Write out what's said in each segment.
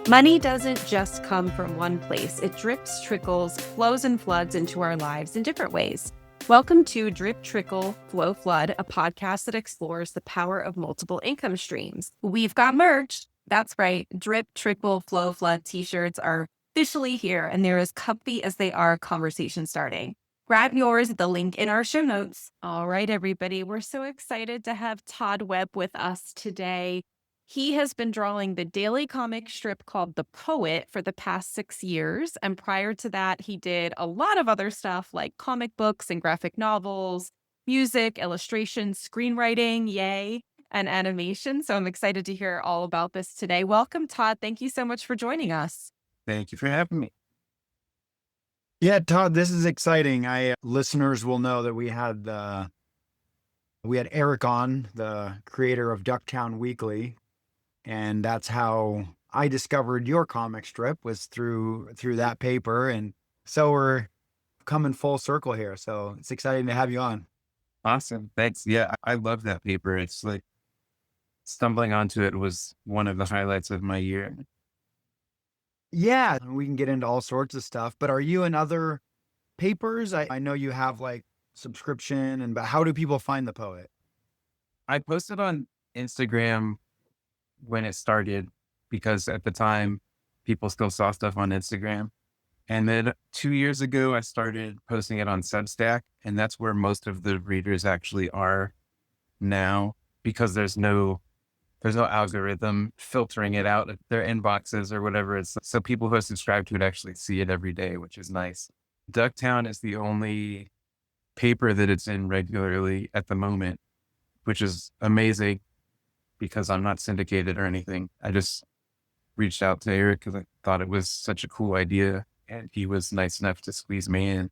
Money doesn't just come from one place. It drips, trickles, flows, and floods into our lives in different ways. Welcome to Drip, Trickle, Flow, Flood, a podcast that explores the power of multiple income streams. We've got merch. That's right. Drip, Trickle, Flow, Flood t-shirts are officially here, and they're as comfy as they are conversation starting. Grab yours at the link in our show notes. All right, everybody. We're so excited to have Todd Webb with us today. He has been drawing the daily comic strip called The Poet for the past 6 years. And prior to that, he did a lot of other stuff like comic books and graphic novels, music, illustration, screenwriting, yay, and animation. So I'm excited to hear all about this today. Welcome, Todd. Thank you so much for joining us. Thank you for having me. Yeah, Todd, this is exciting. Listeners will know that we had Eric on, the creator of Ducktown Weekly. And that's how I discovered your comic strip, was through that paper. And so we're coming full circle here. So it's exciting to have you on. Awesome. Thanks. Yeah, I love that paper. It's like stumbling onto it was one of the highlights of my year. Yeah, we can get into all sorts of stuff. But are you in other papers? I know you have like subscription, but how do people find The Poet? I posted on Instagram when it started, because at the time people still saw stuff on Instagram. And then 2 years ago, I started posting it on Substack, and that's where most of the readers actually are now, because there's no algorithm filtering it out of their inboxes or whatever. It's so people who are subscribed to it actually see it every day, which is nice. Ducktown is the only paper that it's in regularly at the moment, which is amazing, because I'm not syndicated or anything. I just reached out to Eric because I thought it was such a cool idea, and he was nice enough to squeeze me in.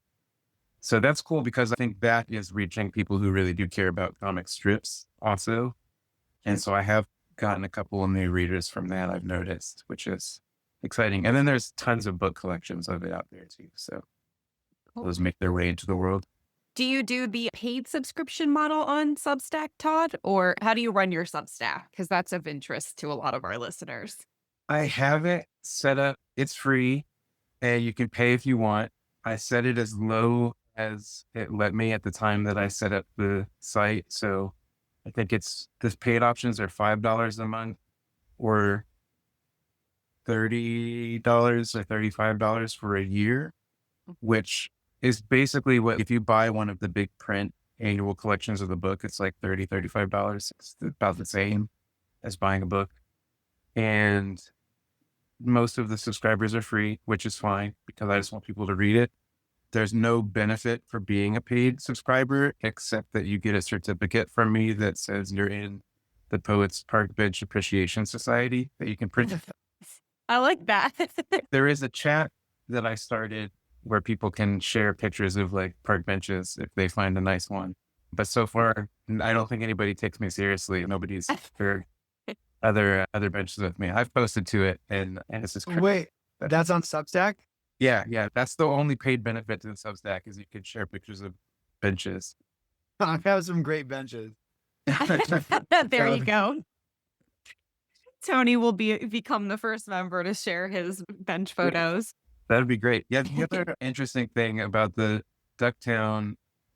So that's cool, because I think that is reaching people who really do care about comic strips also. And so I have gotten a couple of new readers from that, I've noticed, which is exciting. And then there's tons of book collections of it out there too. So those make their way into the world. Do you do the paid subscription model on Substack, Todd? Or how do you run your Substack? Because that's of interest to a lot of our listeners. I have it set up. It's free and you can pay if you want. I set it as low as it let me at the time that I set up the site. So I think the paid options are $5 a month or $30 or $35 for a year, which is basically what, if you buy one of the big print annual collections of the book, it's like $30, $35. It's about the same as buying a book. And most of the subscribers are free, which is fine, because I just want people to read it. There's no benefit for being a paid subscriber, except that you get a certificate from me that says you're in the Poets Park Bench Appreciation Society that you can print. I like that. There is a chat that I started where people can share pictures of like park benches if they find a nice one. But so far, I don't think anybody takes me seriously. Nobody's for other benches with me. I've posted to it, and it's just crazy. Wait, that's on Substack? Yeah. That's the only paid benefit to the Substack, is you can share pictures of benches. I have some great benches. There you go. Tony will become the first member to share his bench photos. That'd be great. Yeah, the other interesting thing about the Ducktown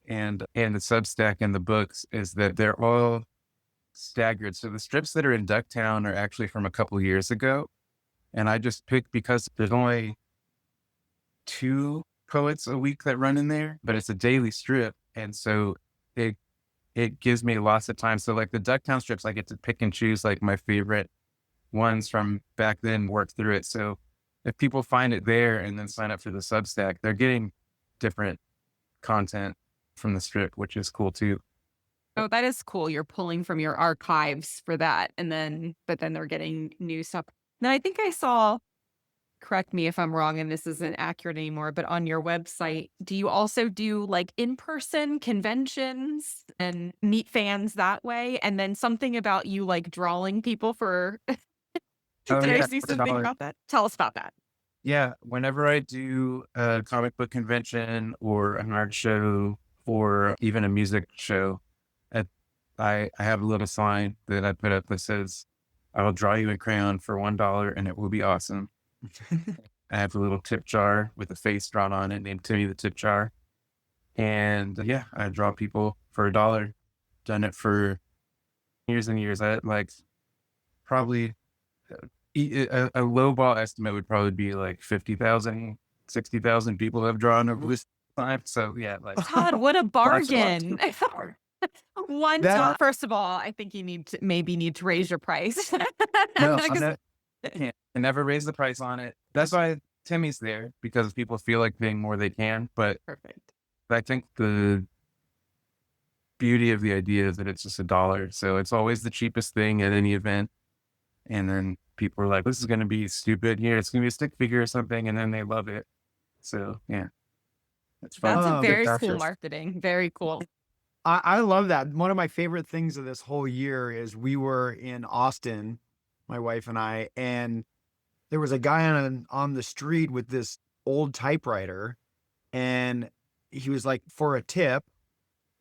and the Substack and the books is that they're all staggered. So the strips that are in Ducktown are actually from a couple years ago. And I just picked, because there's only 2 poets a week that run in there, but it's a daily strip. And so it gives me lots of time. So like the Ducktown strips, I get to pick and choose like my favorite ones from back then, work through it. So if people find it there and then sign up for the Substack, they're getting different content from the strip, which is cool too. Oh, that is cool. You're pulling from your archives for that. But then they're getting new stuff. Now, I think I saw, correct me if I'm wrong and this isn't accurate anymore, but on your website, do you also do like in-person conventions and meet fans that way? And then something about you like drawing people for... Did I see something about that? Tell us about that. Yeah, whenever I do a comic book convention or an art show or even a music show, I have a little sign that I put up that says I'll draw you a crayon for $1 and it will be awesome. I have a little tip jar with a face drawn on it named Timmy the Tip Jar. And yeah, I draw people for $1. Done it for years and years. I like probably a low ball estimate would probably be like 50,000, 60,000 people have drawn over this time. So yeah, like Todd, what a lots of bargain. One That- time, first of all, I think you maybe need to raise your price. no, Because- I never raise the price on it. That's why Timmy's there, because people feel like paying more they can. But Perfect. I think the beauty of the idea is that it's just $1. So it's always the cheapest thing at any event. And then people are like, this is going to be stupid. Here, it's going to be a stick figure or something. And then they love it. So yeah, it's fun. That's a Oh, very that's cool just- marketing. Very cool. I love that. One of my favorite things of this whole year is we were in Austin, my wife and I, and there was a guy on the street with this old typewriter, and he was like, for a tip,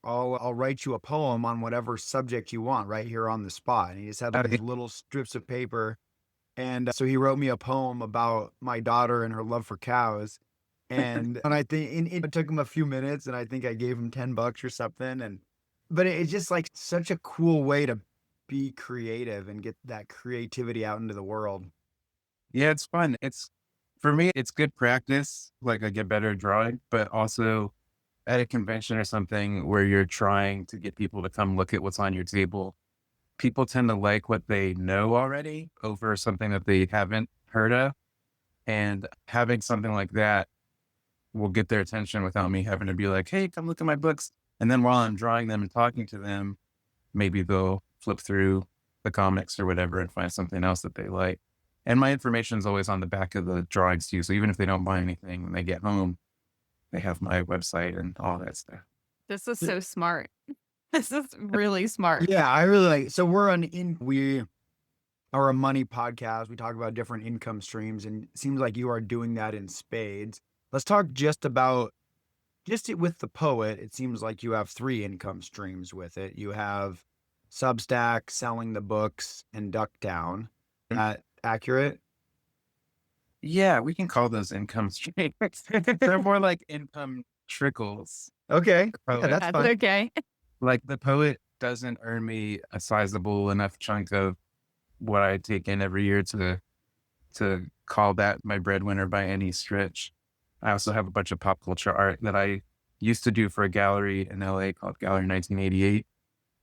I'll write you a poem on whatever subject you want right here on the spot. And he just had like these little strips of paper. And so he wrote me a poem about my daughter and her love for cows. And I think it took him a few minutes, and I think I gave him $10 or something. But it's just like such a cool way to be creative and get that creativity out into the world. Yeah, it's fun. For me, it's good practice. Like I get better at drawing, but also at a convention or something where you're trying to get people to come look at what's on your table, people tend to like what they know already over something that they haven't heard of. And having something like that will get their attention without me having to be like, hey, come look at my books. And then while I'm drawing them and talking to them, maybe they'll flip through the comics or whatever and find something else that they like. And my information is always on the back of the drawings too. So even if they don't buy anything when they get home, they have my website and all that stuff. This is so smart. This is really smart. Yeah, I really like. So we are a money podcast. We talk about different income streams, and it seems like you are doing that in spades. Let's talk just with the poet. It seems like you have 3 income streams with it. You have Substack, selling the books, and Ducktown. Is that accurate? Yeah, we can call those income streams. They're more like income trickles. Okay. Poet. Yeah, that's That's fine. okay. Like the poet doesn't earn me a sizable enough chunk of what I take in every year to call that my breadwinner by any stretch. I also have a bunch of pop culture art that I used to do for a gallery in LA called Gallery 1988.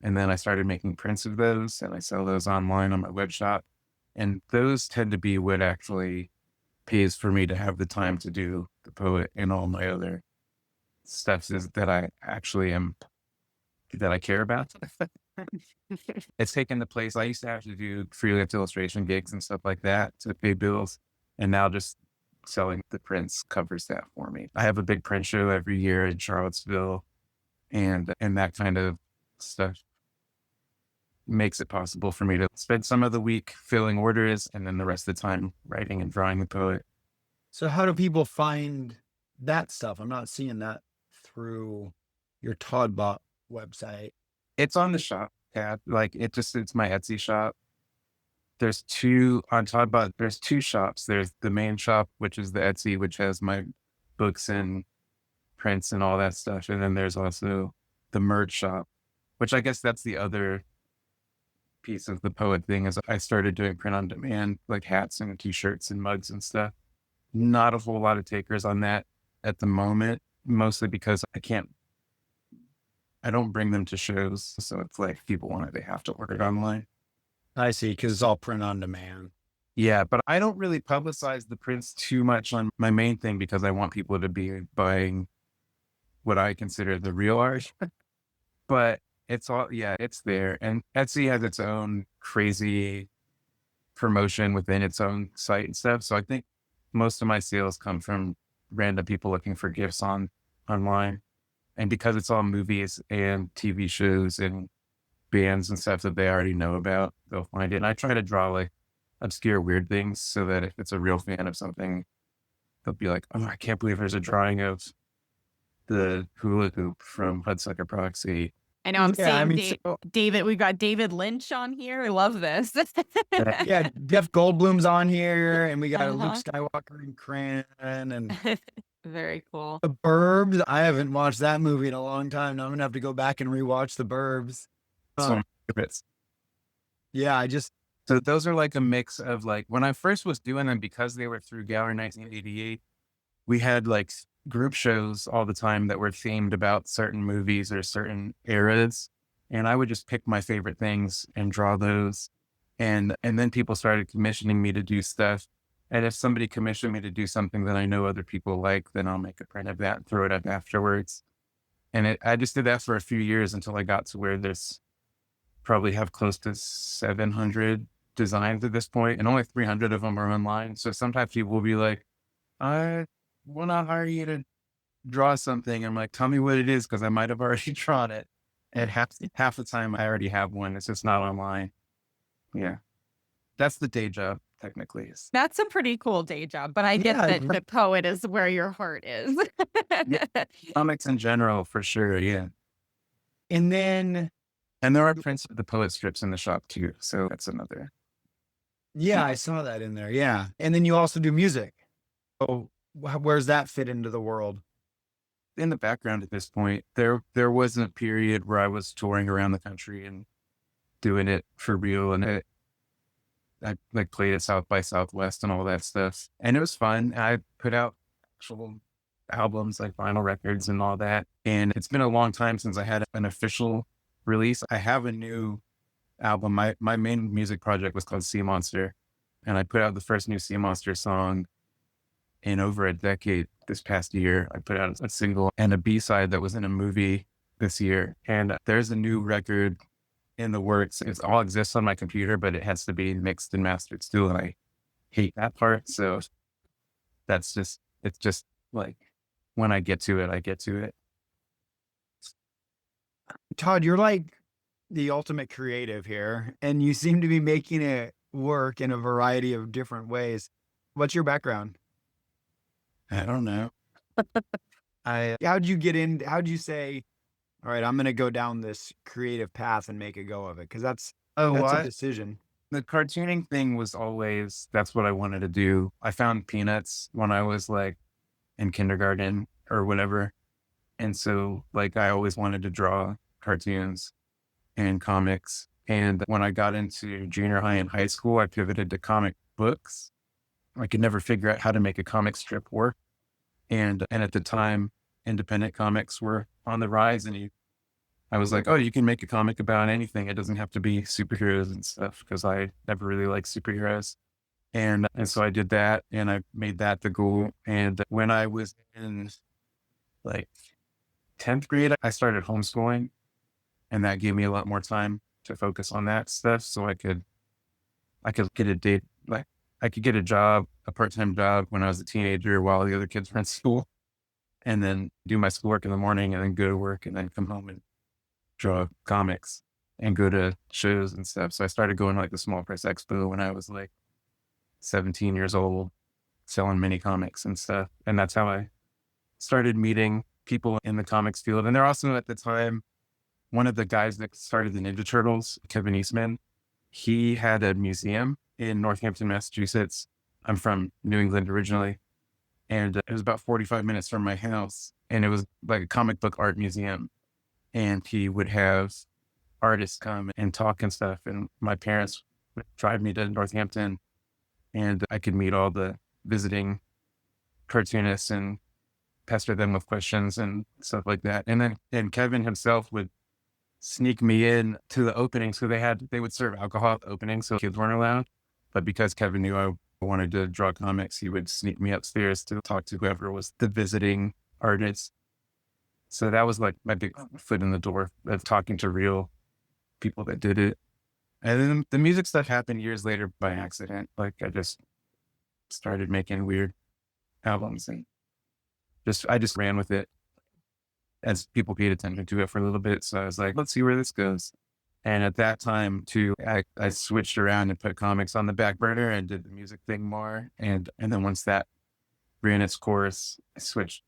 And then I started making prints of those, and I sell those online on my web shop. And those tend to be what actually pays for me to have the time to do the poet, and all my other stuff is that I actually that I care about. It's taken the place. I used to have to do freelance illustration gigs and stuff like that to pay bills. And now just selling the prints covers that for me. I have a big print show every year in Charlottesville, and that kind of stuff makes it possible for me to spend some of the week filling orders and then the rest of the time writing and drawing the poet. So how do people find that stuff? I'm not seeing that through your Toddbot website. It's on the shop tab. Like it's my Etsy shop. There's 2 on Toddbot. There's 2 shops. There's the main shop, which is the Etsy, which has my books and prints and all that stuff. And then there's also the merch shop, which I guess that's the other piece of the poet thing, is I started doing print on demand, like hats and t-shirts and mugs and stuff. Not a whole lot of takers on that at the moment, mostly because I don't bring them to shows. So it's like people want it, they have to order it online. I see, because it's all print on demand. Yeah, but I don't really publicize the prints too much on my main thing because I want people to be buying what I consider the real art. But it's there. And Etsy has its own crazy promotion within its own site and stuff. So I think most of my sales come from random people looking for gifts online. And because it's all movies and TV shows and bands and stuff that they already know about, they'll find it. And I try to draw like obscure weird things so that if it's a real fan of something, they'll be like, oh, I can't believe there's a drawing of the hula hoop from Hudsucker Proxy. I know I'm Yeah, I seeing mean, so David. We've got David Lynch on here. I love this. yeah, Jeff Goldblum's on here, and we got a Luke Uh-huh. Skywalker and Cran and Very cool. The Burbs. I haven't watched that movie in a long time. Now I'm gonna have to go back and rewatch The Burbs. It's one of my favorites. Yeah, I just So those are like a mix of like when I first was doing them because they were through Gallery 1988, we had like group shows all the time that were themed about certain movies or certain eras. And I would just pick my favorite things and draw those. And then people started commissioning me to do stuff. And if somebody commissioned me to do something that I know other people like, then I'll make a print of that and throw it up afterwards. I just did that for a few years until I got to where there's probably have close to 700 designs at this point, and only 300 of them are online. So sometimes people will be like, I want to hire you to draw something. I'm like, tell me what it is, because I might have already drawn it. And half the time I already have one. It's just not online. Yeah. That's the day job, technically. That's a pretty cool day job, but I get yeah, that the poet is where your heart is. Comics in general, for sure. Yeah. and then And there are prints of the poet strips in the shop too. So that's another. yeah, I saw that in there. Yeah, and then you also do music. Oh, where's that fit into the world? In the background at this point, there wasn't a period where I was touring around the country and doing it for real. And I like played at South by Southwest and all that stuff. And it was fun. I put out actual albums like vinyl records and all that. And it's been a long time since I had an official release. I have a new album. My main music project was called Sea Monster. And I put out the first new Sea Monster song in over a decade this past year. I put out a single and a B-side that was in a movie this year. And there's a new record in the works. It all exists on my computer, but it has to be mixed and mastered still. And I hate that part. So it's just like when I get to it, I get to it. Todd, you're like the ultimate creative here, and you seem to be making it work in a variety of different ways. What's your background? I don't know. How'd you get in? How'd you say, all right, I'm going to go down this creative path and make a go of it? Because that's a decision. The cartooning thing was always, that's what I wanted to do. I found Peanuts when I was like in kindergarten or whatever. And so like I always wanted to draw cartoons and comics. And when I got into junior high and high school, I pivoted to comic books. I could never figure out how to make a comic strip work. And at the time, independent comics were on the rise, and I was like, oh, you can make a comic about anything. It doesn't have to be superheroes and stuff, because I never really liked superheroes. And so I did that, and I made that the goal. And when I was in like 10th grade, I started homeschooling, and that gave me a lot more time to focus on that stuff. So I could get a date, like I could get a job, a part-time job when I was a teenager while the other kids were in school, and then do my schoolwork in the morning and then go to work and then come home and draw comics and go to shows and stuff. So I started going to like the Small Press Expo when I was like 17 years old, selling mini comics and stuff. And that's how I started meeting people in the comics field. And they're also at the time, one of the guys that started the Ninja Turtles, Kevin Eastman, he had a museum in Northampton, Massachusetts. I'm from New England originally. And it was about 45 minutes from my house. And it was like a comic book art museum. And he would have artists come and talk and stuff. And my parents would drive me to Northampton, and I could meet all the visiting cartoonists and pester them with questions and stuff like that. And Kevin himself would sneak me in to the opening. So they would serve alcohol at the opening, so kids weren't allowed. But because Kevin knew I wanted to draw comics, he would sneak me upstairs to talk to whoever was the visiting artist. So that was like my big foot in the door of talking to real people that did it. And then the music stuff happened years later by accident. Like I just started making weird albums, and I just ran with it as people paid attention to it for a little bit. So I was like, let's see where this goes. And at that time too, I switched around and put comics on the back burner and did the music thing more. And then once that ran its course, I switched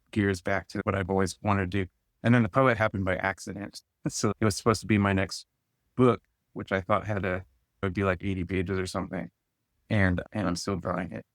gears back to what I've always wanted to do. And then the poet happened by accident. So it was supposed to be my next book, which I thought would be like 80 pages or something. And I'm still drawing it.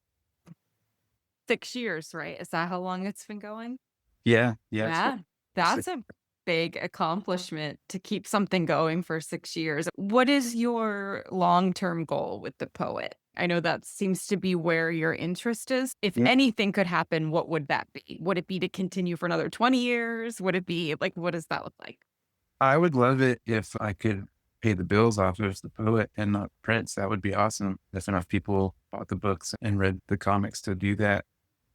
6 years, right? Is that how long it's been going? Yeah. Yeah, that's a big accomplishment to keep something going for 6 years. What is your long-term goal with the poet? I know that seems to be where your interest is. If Yeah. anything could happen, what would that be? Would it be to continue for another 20 years? Would it be like, what does that look like? I would love it if I could pay the bills off as the poet and not Prince. That would be awesome if enough people bought the books and read the comics to do that.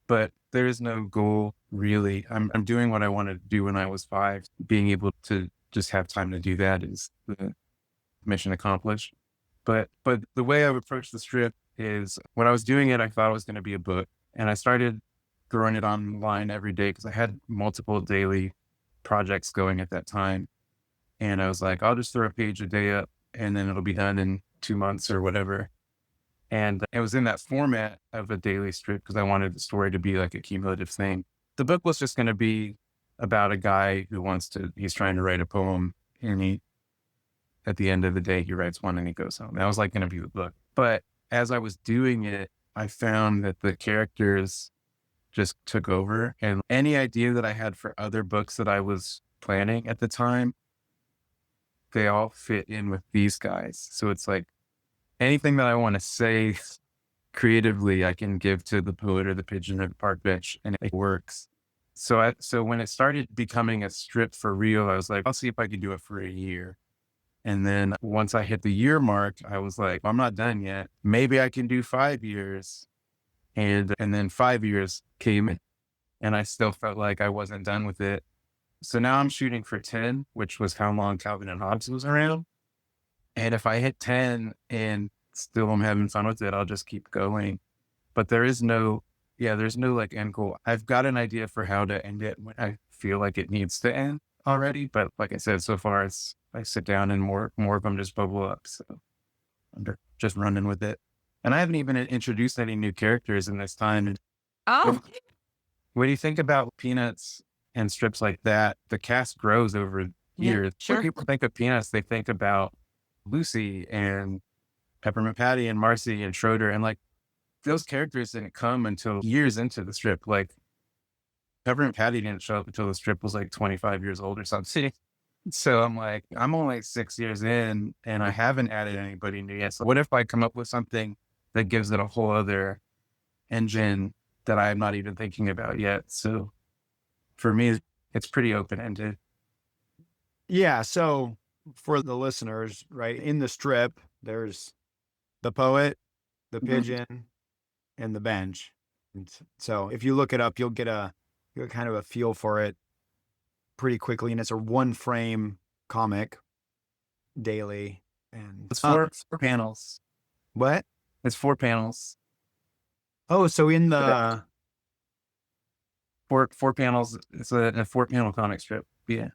But there is no goal really. I'm doing what I wanted to do when I was 5. Being able to just have time to do that is the mission accomplished. But the way I would approach the strip is when I was doing it, I thought it was going to be a book, and I started throwing it online every day because I had multiple daily projects going at that time. And I was like, I'll just throw a page a day up and then it'll be done in 2 months or whatever. And it was in that format of a daily strip because I wanted the story to be like a cumulative thing. The book was just going to be about a guy he's trying to write a poem, and at the end of the day, he writes one and he goes home. That was like going to be the book. But as I was doing it, I found that the characters just took over, and any idea that I had for other books that I was planning at the time, they all fit in with these guys. So it's like anything that I want to say creatively, I can give to the poet or the pigeon or the park bench, and it works. So when it started becoming a strip for real, I was like, I'll see if I can do it for a year. And then once I hit the year mark, I was like, I'm not done yet. Maybe I can do 5 years. And then 5 years came, and I still felt like I wasn't done with it. So now I'm shooting for 10, which was how long Calvin and Hobbes was around. And if I hit 10 and still I'm having fun with it, I'll just keep going. But there's no like end goal. I've got an idea for how to end it when I feel like it needs to end already. But like I said, so far I sit down and more of them just bubble up. So I'm just running with it. And I haven't even introduced any new characters in this time. Oh, When you think about Peanuts and strips like that, the cast grows over yeah, years. sure. When people think of Peanuts, they think about Lucy and Peppermint Patty and Marcy and Schroeder. And like those characters didn't come until years into the strip. Like Peppermint Patty didn't show up until the strip was like 25 years old or something. So I'm like, I'm only 6 years in and I haven't added anybody new yet. So what if I come up with something that gives it a whole other engine that I'm not even thinking about yet? So for me, it's pretty open-ended. Yeah. So for the listeners, right, in the strip, there's the poet, the pigeon, and the bench. And so if you look it up, you'll get kind of a feel for it pretty quickly. And it's a 1-frame comic daily. And It's four panels. what? It's 4 panels. Oh, so in the Four panels. It's a 4-panel comic strip. Yeah.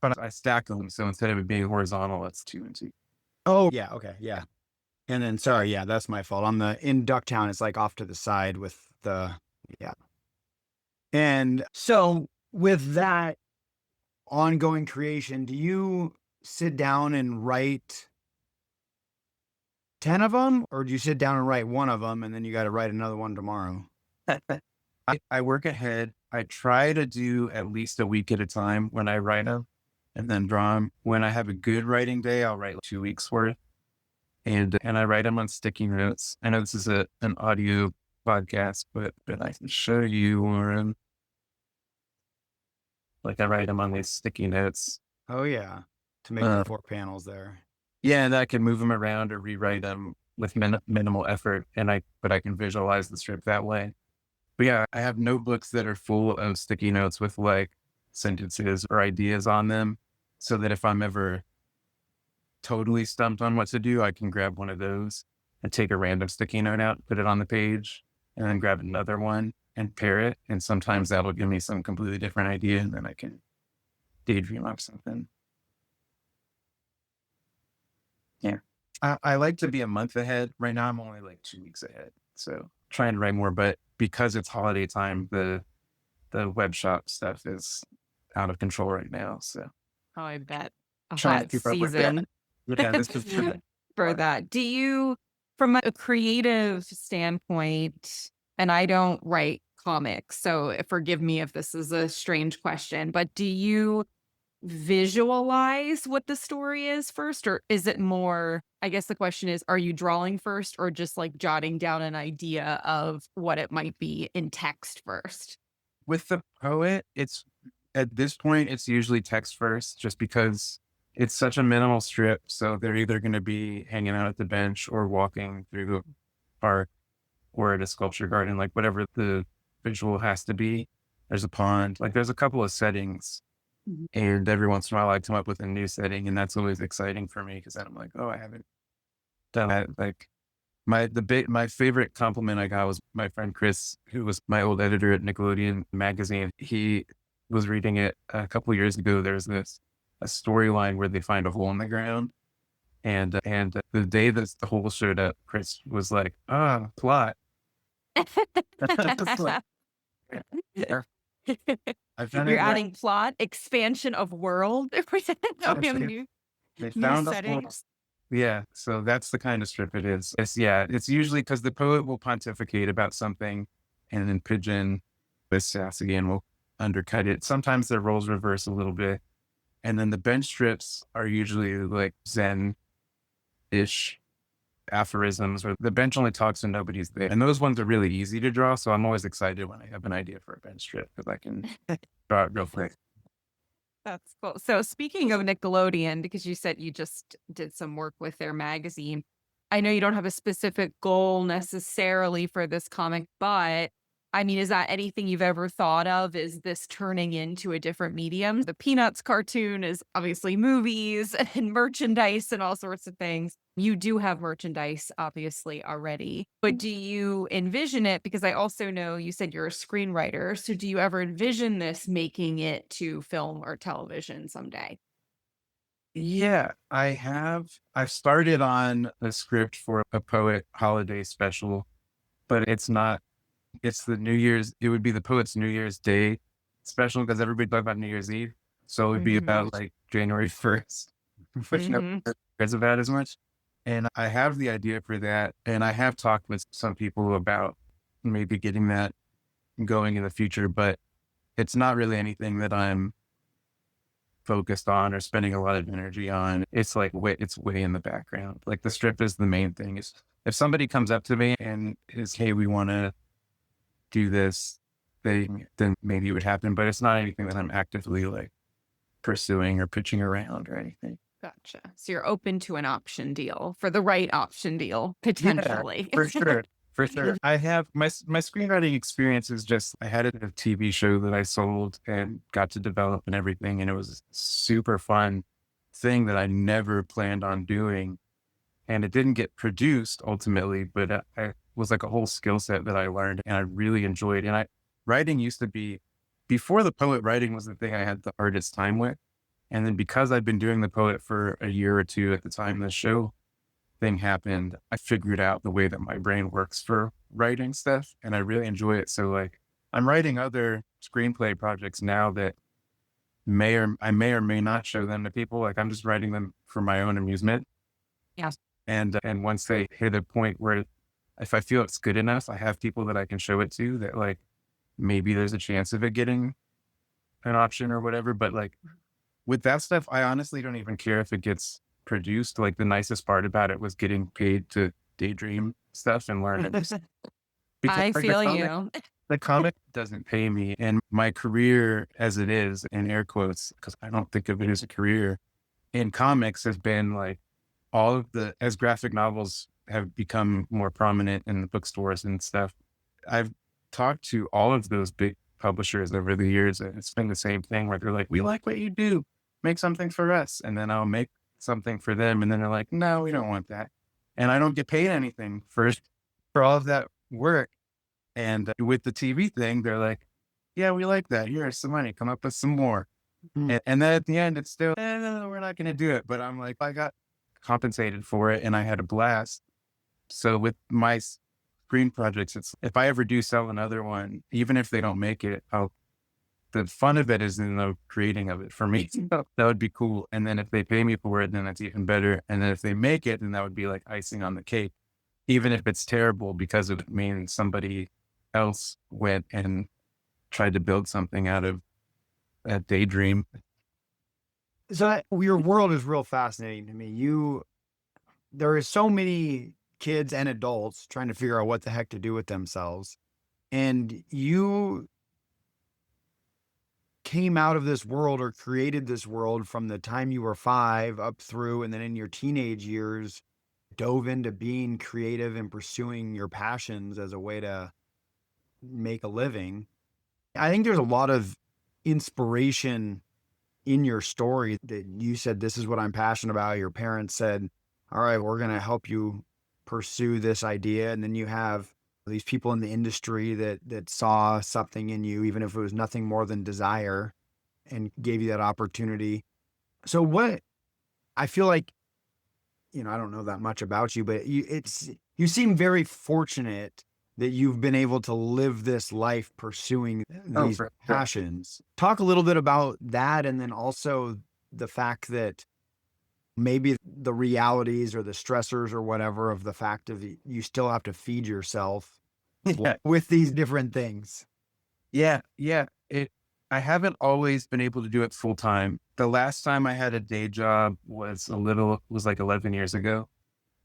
But I stack them. So instead of it being horizontal, it's 2 and 2. oh yeah, okay, yeah. And then sorry, yeah, that's my fault. In Ducktown, it's like off to the side with the yeah. And so with that ongoing creation, do you sit down and write 10 of them, or do you sit down and write one of them and then you got to write another one tomorrow? I work ahead. I try to do at least a week at a time when I write them and then draw them. When I have a good writing day, I'll write 2 weeks worth. And I write them on sticky notes. I know this is an audio podcast, but I can show you, Warren. Like I write them on these sticky notes. Oh yeah, to make the 4 panels there. Yeah, and I can move them around or rewrite them with minimal effort. But I can visualize the strip that way. But yeah, I have notebooks that are full of sticky notes with like sentences or ideas on them, so that if I'm ever totally stumped on what to do, I can grab one of those and take a random sticky note out, put it on the page, and then grab another one and pair it. And sometimes that'll give me some completely different idea, and then I can daydream off something. Yeah. I like to be a month ahead. Right now, I'm only like 2 weeks ahead. So trying to write more, but because it's holiday time, the web shop stuff is out of control right now. So Oh, I bet a trying to hot keep up with that. season Yeah, this is for that. Do you, from a creative standpoint, and I don't write comics, so forgive me if this is a strange question, but do you visualize what the story is first, or is it more, I guess the question is, are you drawing first or just like jotting down an idea of what it might be in text first? with the poet, it's at this point, it's usually text first just because it's such a minimal strip. So they're either going to be hanging out at the bench or walking through the park or at a sculpture garden, like whatever the visual has to be. There's a pond, like there's a couple of settings. Mhm. And every once in a while, I come up with a new setting, and that's always exciting for me because then I'm like, oh, I haven't done that. Like my favorite compliment I got was my friend Chris, who was my old editor at Nickelodeon magazine. He was reading it a couple of years ago. There's a storyline where they find a hole in the ground, and the day that the hole showed up, Chris was like, "Ah, plot." Just like, yeah, I've done You're it right. adding plot, expansion of world. We have Honestly, new they new found a hole. settings. Yeah, so that's the kind of strip it is. It's usually because the poet will pontificate about something, and then Pigeon, this sassy and will undercut it. Sometimes their roles reverse a little bit, and then the bench strips are usually like Zen-ish aphorisms, where the bench only talks when nobody's there, and those ones are really easy to draw. So I'm always excited when I have an idea for a bench strip because I can draw it real quick. That's cool. So speaking of Nickelodeon, because you said you just did some work with their magazine, I know you don't have a specific goal necessarily for this comic, but I mean, is that anything you've ever thought of? Is this turning into a different medium? The Peanuts cartoon is obviously movies and merchandise and all sorts of things. You do have merchandise, obviously, already, but do you envision it? Because I also know you said you're a screenwriter. So do you ever envision this making it to film or television someday? Yeah, I have. I've started on a script for a poet holiday special, but it's not. It's the New Year's. It would be the poet's New Year's Day special because everybody talks about New Year's Eve. So it would be Hmm. about like January 1st, which no Hmm. one cares about as much. And I have the idea for that. And I have talked with some people about maybe getting that going in the future, but it's not really anything that I'm focused on or spending a lot of energy on. It's like it's way in the background. Like the strip is the main thing. Is if somebody comes up to me and is, hey, we want to do this thing, then maybe it would happen. But it's not anything that I'm actively like pursuing or pitching around or anything. Gotcha. So you're open to an option deal for the right option deal, Yeah, potentially. for sure. For sure. I have my screenwriting experience is just I had a TV show that I sold and got to develop and everything. And it was a super fun thing that I never planned on doing. And it didn't get produced ultimately, but I was like a whole skill set that I learned and I really enjoyed. And writing used to be before the poet, writing was the thing I had the hardest time with. And then because I'd been doing the poet for a year or two at the time the show thing happened, I figured out the way that my brain works for writing stuff and I really enjoy it. So like I'm writing other screenplay projects now that may or may not show them to people. Like I'm just writing them for my own amusement. Yeah. And once they hit a point where if I feel it's good enough, I have people that I can show it to that like maybe there's a chance of it getting an option or whatever. But like with that stuff, I honestly don't even care if it gets produced. Like the nicest part about it was getting paid to daydream stuff and learn it. Because I like feel you. the comic doesn't pay me. And my career as it is, in air quotes, because I don't think of it as a career, in comics has been like all of as graphic novels have become more prominent in the bookstores and stuff. I've talked to all of those big publishers over the years, and it's been the same thing where they're like, we like what you do, make something for us. And then I'll make something for them. And then they're like, no, we don't want that. And I don't get paid anything for all of that work. And with the TV thing, they're like, yeah, we like that. Here's some money. Come up with some more. Mm. And then at the end, it's still, no, we're not going to do it. But I'm like, I got compensated for it and I had a blast. So with my screen projects, it's if I ever do sell another one, even if they don't make it, I'll the fun of it is in the creating of it for me. So that would be cool. And then if they pay me for it, then that's even better. And then if they make it, then that would be like icing on the cake, even if it's terrible, because it means somebody else went and tried to build something out of a daydream. So your world is real fascinating to me. There is so many kids and adults trying to figure out what the heck to do with themselves. And you came out of this world or created this world from the time you were 5 up through, and then in your teenage years, dove into being creative and pursuing your passions as a way to make a living. I think there's a lot of inspiration in your story that you said, this is what I'm passionate about. Your parents said, all right, we're going to help you pursue this idea. And then you have these people in the industry that saw something in you, even if it was nothing more than desire, and gave you that opportunity. So what I feel like, I don't know that much about you, but you seem very fortunate that you've been able to live this life pursuing these passions. Talk a little bit about that. And then also the fact that maybe the realities or the stressors or whatever of the fact of you still have to feed yourself with these different things. Yeah. I haven't always been able to do it full time. The last time I had a day job was like 11 years ago.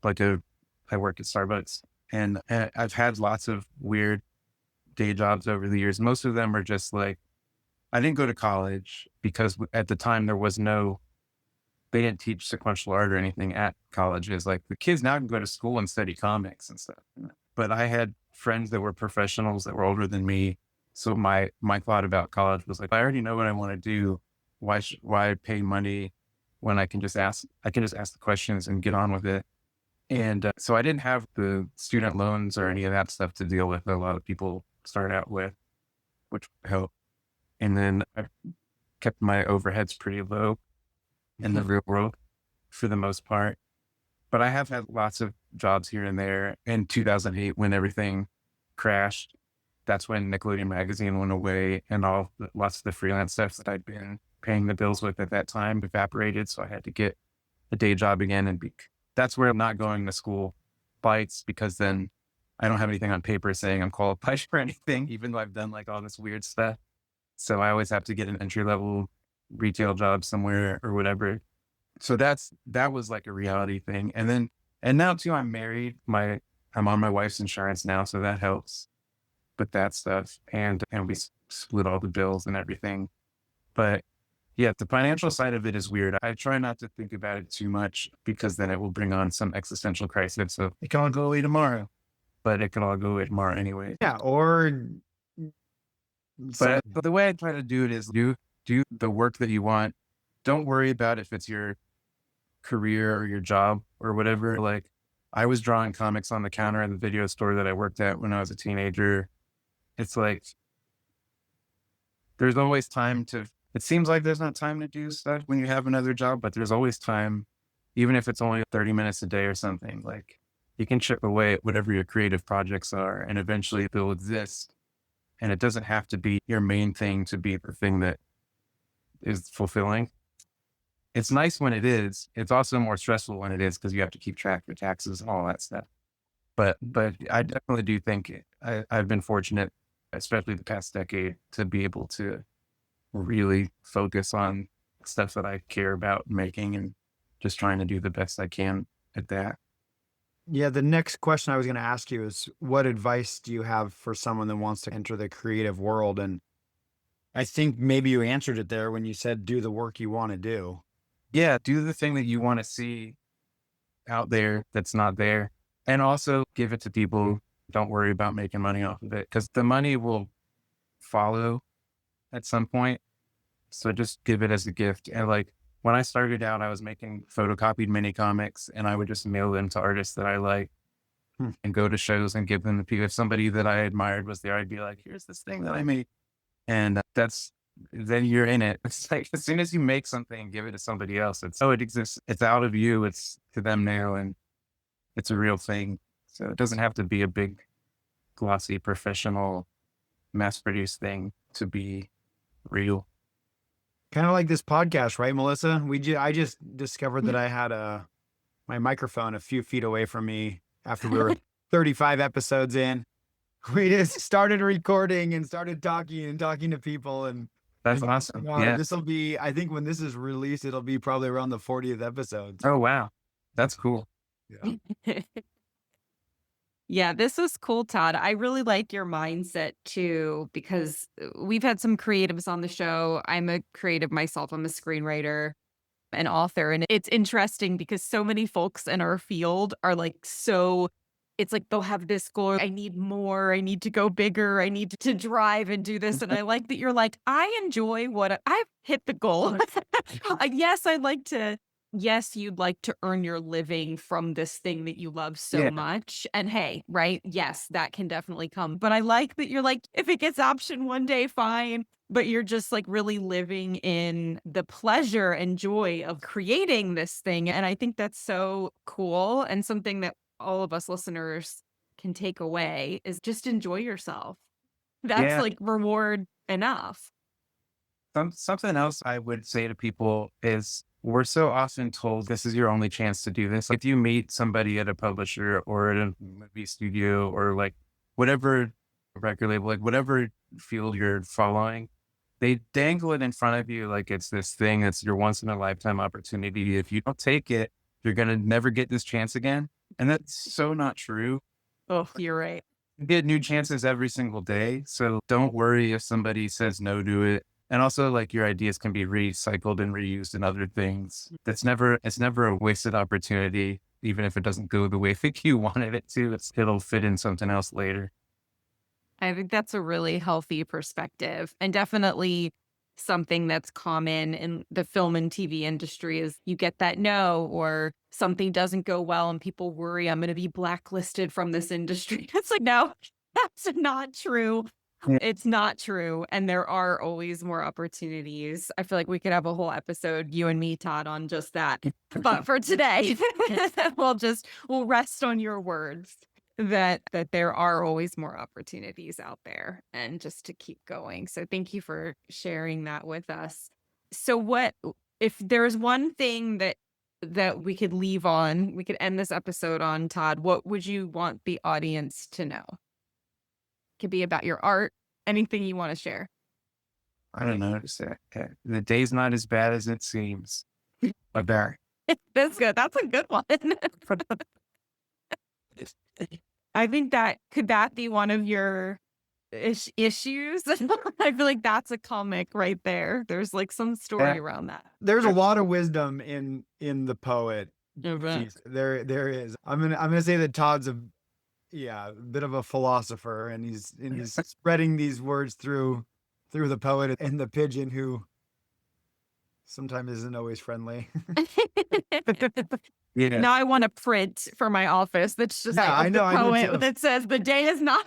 I worked at Starbucks, and I've had lots of weird day jobs over the years. Most of them are just like, I didn't go to college because at the time they didn't teach sequential art or anything at colleges. Like the kids now can go to school and study comics and stuff. But I had friends that were professionals that were older than me. So my thought about college was like, I already know what I want to do. Why pay money when I can just ask the questions and get on with it. And so I didn't have the student loans or any of that stuff to deal with that a lot of people start out with, which helped. And then I kept my overheads pretty low in the real world for the most part. But I have had lots of jobs here and there. In 2008, when everything crashed, that's when Nickelodeon Magazine went away, and lots of the freelance stuff that I'd been paying the bills with at that time evaporated. So I had to get a day job again. And that's where I'm not going to school bites, because then I don't have anything on paper saying I'm qualified for anything, even though I've done like all this weird stuff. So I always have to get an entry level retail job somewhere or whatever. So that was like a reality thing. And now too, I'm married. I'm on my wife's insurance now, so that helps with that stuff. And we split all the bills and everything. But yeah, the financial side of it is weird. I try not to think about it too much, because then it will bring on some existential crisis. So it can all go away tomorrow, but it can all go away tomorrow anyway. Yeah. Or, but the way I try to do it is do the work that you want. Don't worry about if it's your career or your job or whatever. Like I was drawing comics on the counter at the video store that I worked at when I was a teenager. It's like, there's always time it seems like there's not time to do stuff when you have another job, but there's always time, even if it's only 30 minutes a day or something. Like you can chip away at whatever your creative projects are, and eventually they'll exist. And it doesn't have to be your main thing to be the thing that is fulfilling. It's nice when it is. It's also more stressful when it is, because you have to keep track of taxes and all that stuff. But I definitely do think I've been fortunate, especially the past decade, to be able to really focus on stuff that I care about making, and just trying to do the best I can at that. Yeah, the next question I was going to ask you is, what advice do you have for someone that wants to enter the creative world? And I think maybe you answered it there when you said, do the work you want to do. Yeah, do the thing that you want to see out there that's not there. And also give it to people. Don't worry about making money off of it, because the money will follow at some point. So just give it as a gift. And like when I started out, I was making photocopied mini comics, and I would just mail them to artists that I like and go to shows and give them to people. If somebody that I admired was there, I'd be like, here's this thing that I made. And then you're in it. It's like, as soon as you make something and give it to somebody else, it exists. It's out of you. It's to them now. And it's a real thing. So it doesn't have to be a big, glossy, professional, mass produced thing to be real. Kind of like this podcast, right, Melissa? I just discovered that I had my microphone a few feet away from me after we were 35 episodes in. We just started recording and started talking to people, and That's awesome. Yeah. this will be, I think when this is released, it'll be probably around the 40th episode. Oh, wow. That's cool. Yeah. Yeah, this was cool, Todd. I really like your mindset too, because we've had some creatives on the show. I'm a creative myself. I'm a screenwriter, an author, and it's interesting because so many folks in our field are like, so it's like they'll have this goal. I need more. I need to go bigger. I need to drive and do this. And I like that you're like, I enjoy I've hit the goal. Yes, I'd like to. Yes, you'd like to earn your living from this thing that you love so Yeah. much. And hey, right? Yes, that can definitely come. But I like that you're like, if it gets option one day, fine. But you're just like really living in the pleasure and joy of creating this thing. And I think that's so cool, and something that all of us listeners can take away is just enjoy yourself. That's Yeah. like reward enough. Something else I would say to people is we're so often told this is your only chance to do this. Like if you meet somebody at a publisher or at a movie studio or like whatever record label, like whatever field you're following, they dangle it in front of you like it's this thing that's your once in a lifetime opportunity. If you don't take it, you're going to never get this chance again. And that's so not true. Oh, you're right. You get new chances every single day. So don't worry if somebody says no to it. And also like your ideas can be recycled and reused in other things. It's never a wasted opportunity. Even if it doesn't go the way that you wanted it to, it'll fit in something else later. I think that's a really healthy perspective, and definitely something that's common in the film and TV industry is you get that no, or something doesn't go well and people worry I'm going to be blacklisted from this industry. It's like, no, that's not true. Yeah. It's not true. And there are always more opportunities. I feel like we could have a whole episode, you and me, Todd, on just that. But for today, we'll rest on your words that there are always more opportunities out there, and just to keep going. So thank you for sharing that with us. So what if there's one thing that we could leave on, we could end this episode on, Todd, what would you want the audience to know? Could be about your art, anything you want to share. I don't know. The day's not as bad as it seems. Like that. That's good. That's a good one. I think could that be one of your issues? I feel like that's a comic right there. There's like some story around that. There's a lot of wisdom in the poet. Okay. There is. I'm gonna say that Todd's a bit of a philosopher, and he's spreading these words through the poet and the pigeon, who sometimes isn't always friendly. Yeah. Now I want a print for my office that's just I know, the I do poet too. that says the day is not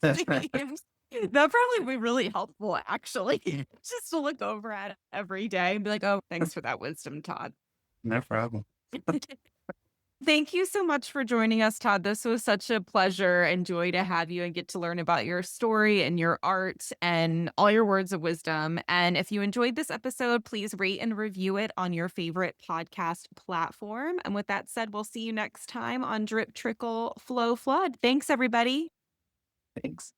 as seems. That'd probably be really helpful, actually, just to look over at it every day and be like, oh, thanks for that wisdom, Todd. No problem. Thank you so much for joining us, Todd. This was such a pleasure and joy to have you and get to learn about your story and your art and all your words of wisdom. And if you enjoyed this episode, please rate and review it on your favorite podcast platform. And with that said, we'll see you next time on Drip, Trickle, Flow, Flood. Thanks, everybody. Thanks.